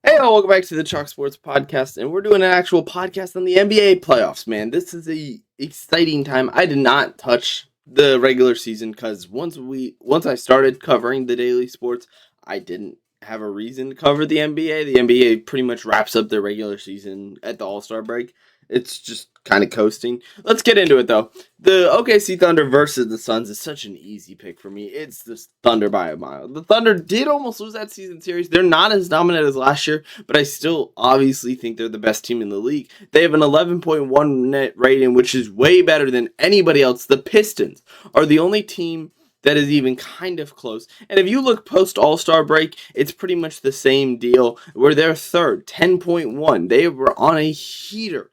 Hey, all, welcome back to the Chalk Sports Podcast, and we're doing an actual podcast on the NBA playoffs, man. This is a exciting time. I did not touch the regular season because once I started covering the daily sports, I didn't have a reason to cover the NBA. The NBA pretty much wraps up their regular season at the All-Star break. It's just kind of coasting. Let's get into it, though. The OKC Thunder versus the Suns is such an easy pick for me. It's the Thunder by a mile. The Thunder did almost lose that season series. They're not as dominant as last year, but I still obviously think they're the best team in the league. They have an 11.1 net rating, which is way better than anybody else. The Pistons are the only team that is even kind of close. And if you look post All-Star break, it's pretty much the same deal where they're third, 10.1. They were on a heater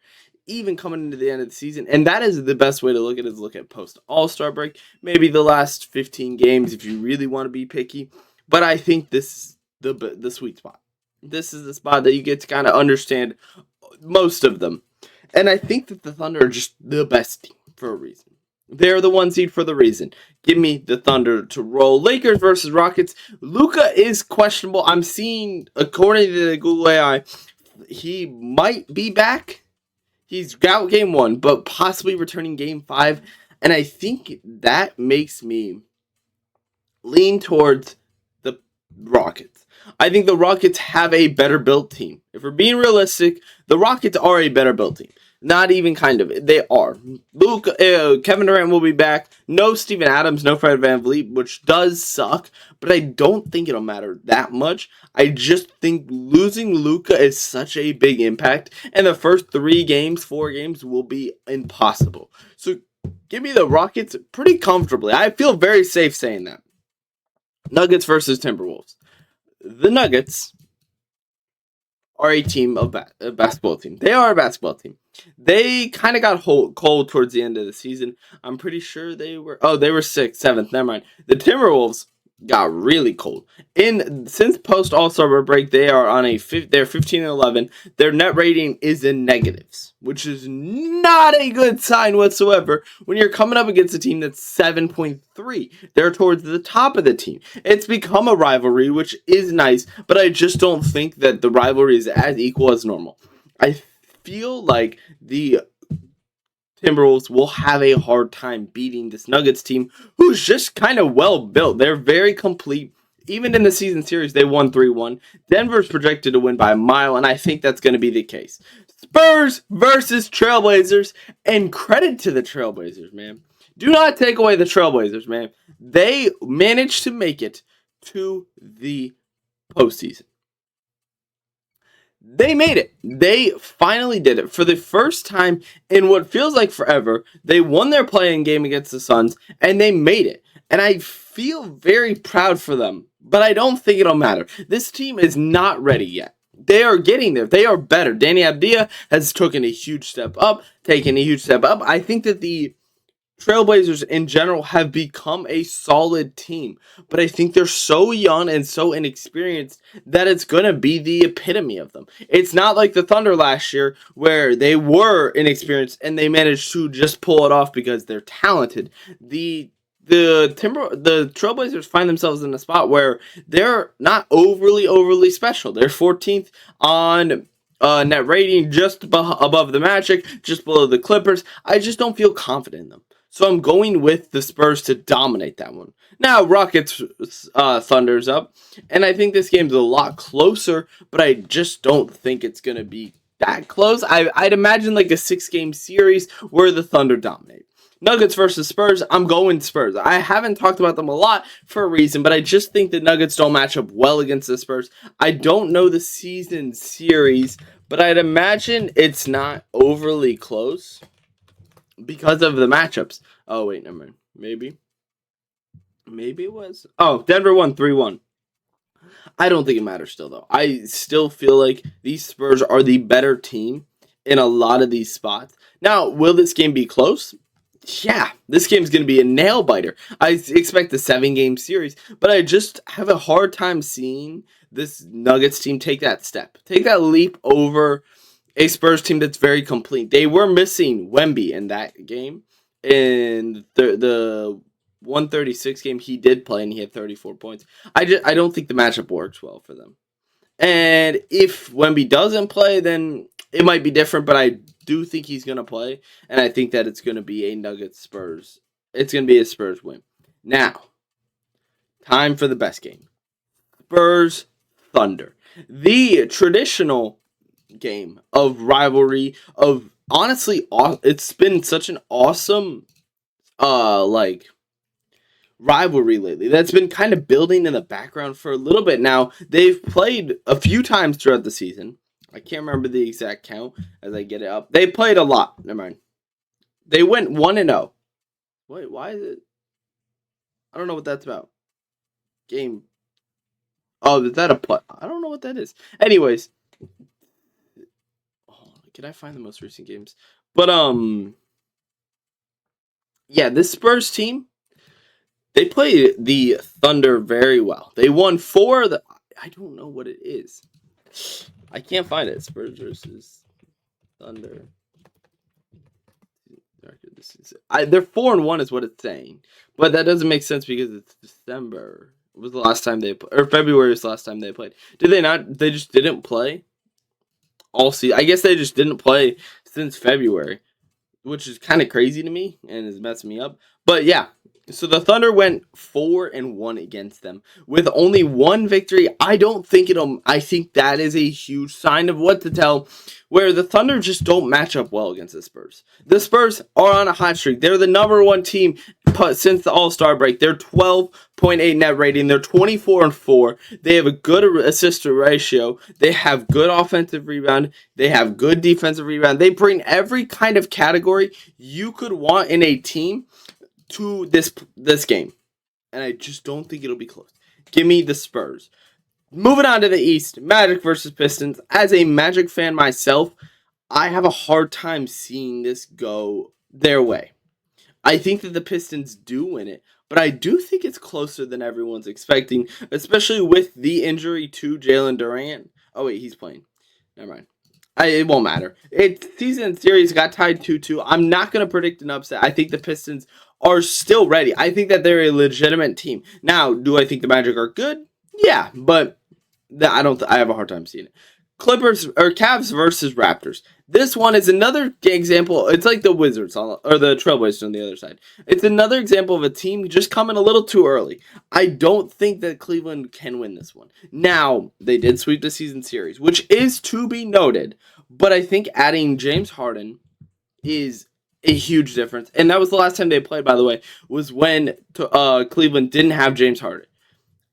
even coming into the end of the season. And that is the best way to look at it, is look at post All-Star break, maybe the last 15 games if you really want to be picky. But I think this is the sweet spot. This is the spot that you get to kind of understand most of them. And I think that the Thunder are just the best team for a reason. They're the one seed for the reason. Give me the Thunder to roll. Lakers versus Rockets. Luka is questionable. I'm seeing, according to the Google AI, he might be back. He's out game 1, but possibly returning game 5. And I think that makes me lean towards the Rockets. I think the Rockets have a better built team. If we're being realistic, the Rockets are a better built team. Not even kind of. They are. Kevin Durant will be back. No Steven Adams, no Fred VanVleet, which does suck, but I don't think it'll matter that much. I just think losing Luka is such a big impact, and the first 4 games will be impossible. So give me the Rockets pretty comfortably. I feel very safe saying that. Nuggets versus Timberwolves. The Nuggets are a team of a basketball team. They are a basketball team. They kind of got cold towards the end of the season. I'm pretty sure they were 6th, 7th. Never mind. The Timberwolves got really cold. Since post All-Star break, they are on they're 15-11. Their net rating is in negatives, which is not a good sign whatsoever when you're coming up against a team that's 7.3. They're towards the top of the team. It's become a rivalry, which is nice, but I just don't think that the rivalry is as equal as normal. I feel like the Timberwolves will have a hard time beating this Nuggets team, who's just kind of well built. They're very complete. Even in the season series, they won 3-1. Denver's projected to win by a mile, and I think that's going to be the case. Spurs versus Trailblazers, and credit to the Trailblazers, man. Do not take away the Trailblazers, man. They managed to make it to the postseason. They made it. They finally did it. For the first time in what feels like forever, they won their playing game against the Suns, and they made it. And I feel very proud for them, but I don't think it'll matter. This team is not ready yet. They are getting there. They are better. Danny Avdija has taken a huge step up. I think that the Trailblazers in general have become a solid team, but I think they're so young and so inexperienced that it's going to be the epitome of them. It's not like the Thunder last year where they were inexperienced and they managed to just pull it off because they're talented. The Trailblazers find themselves in a spot where they're not overly special. They're 14th on net rating, just above the Magic, just below the Clippers. I just don't feel confident in them. So I'm going with the Spurs to dominate that one. Now, Rockets Thunder's up, and I think this game's a lot closer, but I just don't think it's going to be that close. I'd imagine like a 6-game series where the Thunder dominate. Nuggets versus Spurs, I'm going Spurs. I haven't talked about them a lot for a reason, but I just think the Nuggets don't match up well against the Spurs. I don't know the season series, but I'd imagine it's not overly close because of the matchups. Oh, wait, never mind. Maybe it was. Oh, Denver won 3-1. I don't think it matters still, though. I still feel like these Spurs are the better team in a lot of these spots. Now, will this game be close? Yeah, this game's going to be a nail biter. I expect a 7-game series, but I just have a hard time seeing this Nuggets team take that step, take that leap over a Spurs team that's very complete. They were missing Wemby in that game. In the 136 game, he did play and he had 34 points. I don't think the matchup works well for them. And if Wemby doesn't play, then it might be different, but I do think he's going to play, and I think that it's going to be a Nuggets Spurs. It's going to be a Spurs win. Now, time for the best game. Spurs Thunder. The traditional game of rivalry of honestly it's been such an awesome rivalry lately that's been kind of building in the background for a little bit now. They've played a few times throughout the season. I can't remember the exact count as I get it up. They played a lot. Never mind. They went 1-0. Wait, why is it? I don't know what that's about. Game. Oh, is that a putt? I don't know what that is. Anyways, can I find the most recent games? But yeah, this Spurs team, they played the Thunder very well. They won 4 of the. I don't know what it is. I can't find it. Spurs versus Thunder. They're 4-1 is what it's saying, but that doesn't make sense because it's December. Was the last time they or February was the last time they played. Did they not? They just didn't play all season. I guess they just didn't play since February, which is kind of crazy to me and is messing me up. But yeah, so the Thunder went 4-1 against them with only 1 victory. I think that is a huge sign of what to tell, where the Thunder just don't match up well against the Spurs. The Spurs are on a hot streak. They're the number 1 team since the All-Star break. They're 12.8 net rating. They're 24-4. They have a good assist to ratio. They have good offensive rebound. They have good defensive rebound. They bring every kind of category you could want in a team to this game. And I just don't think it'll be close. Give me the Spurs. Moving on to the East, Magic versus Pistons. As a Magic fan myself, I have a hard time seeing this go their way. I think that the Pistons do win it, but I do think it's closer than everyone's expecting, especially with the injury to Jalen Durant. Oh, wait, he's playing. Never mind. It won't matter. Season series got tied 2-2. I'm not going to predict an upset. I think the Pistons are still ready. I think that they're a legitimate team. Now, do I think the Magic are good? Yeah, but I have a hard time seeing it. Cavs versus Raptors. This one is another example. It's like the Wizards or the Trailblazers on the other side. It's another example of a team just coming a little too early. I don't think that Cleveland can win this one. Now, they did sweep the season series, which is to be noted, but I think adding James Harden is a huge difference. And that was the last time they played, by the way, was when Cleveland didn't have James Harden.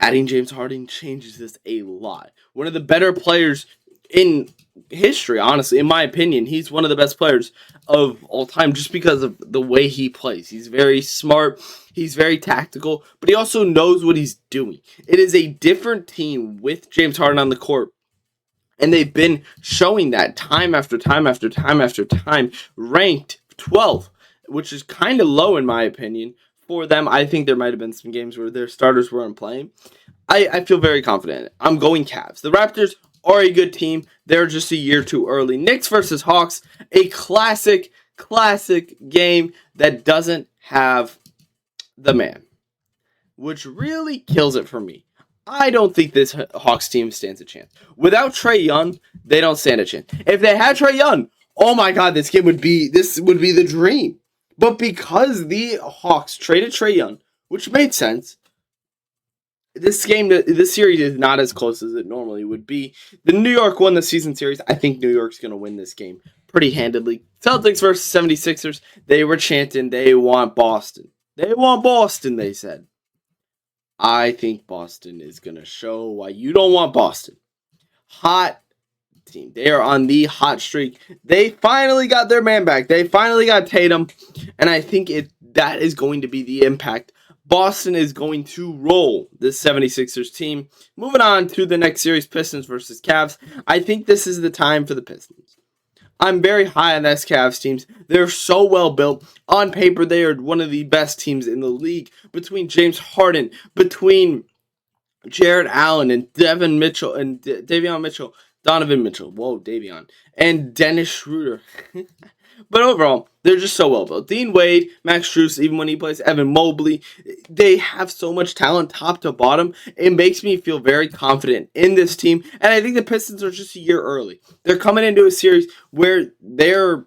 Adding James Harden changes this a lot. One of the better players in history, honestly, in my opinion. He's one of the best players of all time just because of the way he plays. He's very smart. He's very tactical, but he also knows what he's doing. It is a different team with James Harden on the court. And they've been showing that time after time after time after time, ranked 12th, which is kind of low in my opinion for them. I think there might have been some games where their starters weren't playing. I feel very confident. I'm going Cavs. The Raptors are a good team. They're just a year too early. Knicks versus Hawks, a classic game that doesn't have the man, which really kills it for me. I don't think this Hawks team stands a chance. Without Trae Young, they don't stand a chance. If they had Trae Young, oh my God, this would be the dream. But because the Hawks traded Trae Young, which made sense, this series is not as close as it normally would be. The New York won the season series. I think New York's going to win this game pretty handedly. Celtics versus 76ers. They were chanting, they want Boston. They want Boston, they said. I think Boston is going to show why you don't want Boston. Hot team. They are on the hot streak. They finally got their man back. They finally got Tatum. And I think that is going to be the impact. Boston is going to roll this 76ers team. Moving on to the next series, Pistons versus Cavs. I think this is the time for the Pistons. I'm very high on this Cavs teams. They're so well built. On paper, they are one of the best teams in the league. Between James Harden, between Jared Allen and Devin Mitchell and Davion Mitchell, Donovan Mitchell, whoa, Davion, and Dennis Schroeder. But overall, they're just so well built. Dean Wade, Max Strus, even when he plays, Evan Mobley, they have so much talent top to bottom. It makes me feel very confident in this team. And I think the Pistons are just a year early. They're coming into a series where they're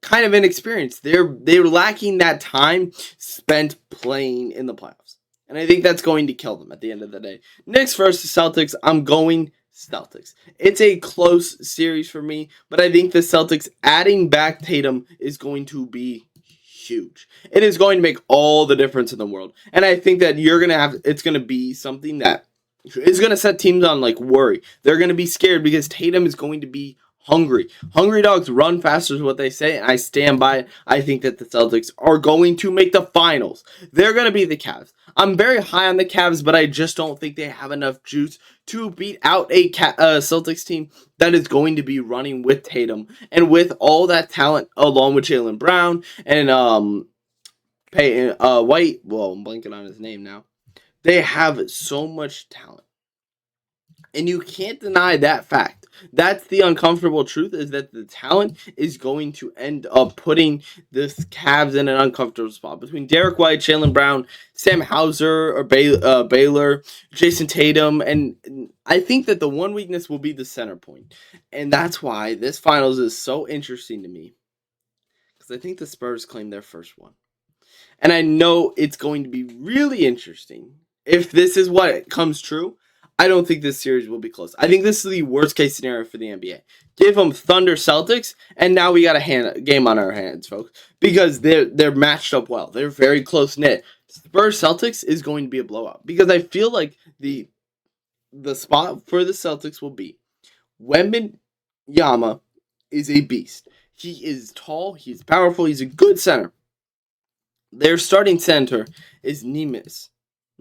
kind of inexperienced. They're lacking that time spent playing in the playoffs. And I think that's going to kill them at the end of the day. Knicks versus Celtics, I'm going Celtics. It's a close series for me, but I think the Celtics adding back Tatum is going to be huge. It is going to make all the difference in the world. And I think that it's going to be something that is going to set teams on like worry. They're going to be scared because Tatum is going to be hungry. Hungry dogs run faster is what they say, and I stand by it. I think that the Celtics are going to make the finals. They're going to be the Cavs. I'm very high on the Cavs, but I just don't think they have enough juice to beat out a Celtics team that is going to be running with Tatum and with all that talent along with Jaylen Brown and Peyton White. Well, I'm blanking on his name now. They have so much talent. And you can't deny that fact. That's the uncomfortable truth, is that the talent is going to end up putting this Cavs in an uncomfortable spot. Between Derek White, Jaylen Brown, Sam Hauser, or Baylor, Jason Tatum, and I think that the one weakness will be the center point. And that's why this finals is so interesting to me. Because I think the Spurs claim their first one. And I know it's going to be really interesting. If this is what comes true, I don't think this series will be close. I think this is the worst case scenario for the NBA. Give them Thunder Celtics, and now we got a game on our hands, folks, because they're matched up well. They're very close knit. Spurs Celtics is going to be a blowout because I feel like the spot for the Celtics will be Wembanyama is a beast. He is tall. He's powerful. He's a good center. Their starting center is Nimas.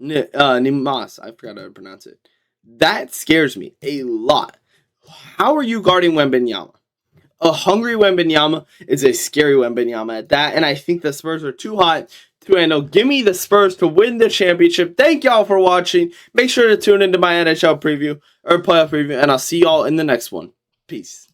I forgot how to pronounce it. That scares me a lot. How are you guarding Wembanyama? A hungry Wembanyama is a scary Wembanyama at that, and I think the Spurs are too hot to handle. Give me the Spurs to win the championship. Thank y'all for watching. Make sure to tune into my NHL preview or playoff preview, and I'll see y'all in the next one. Peace.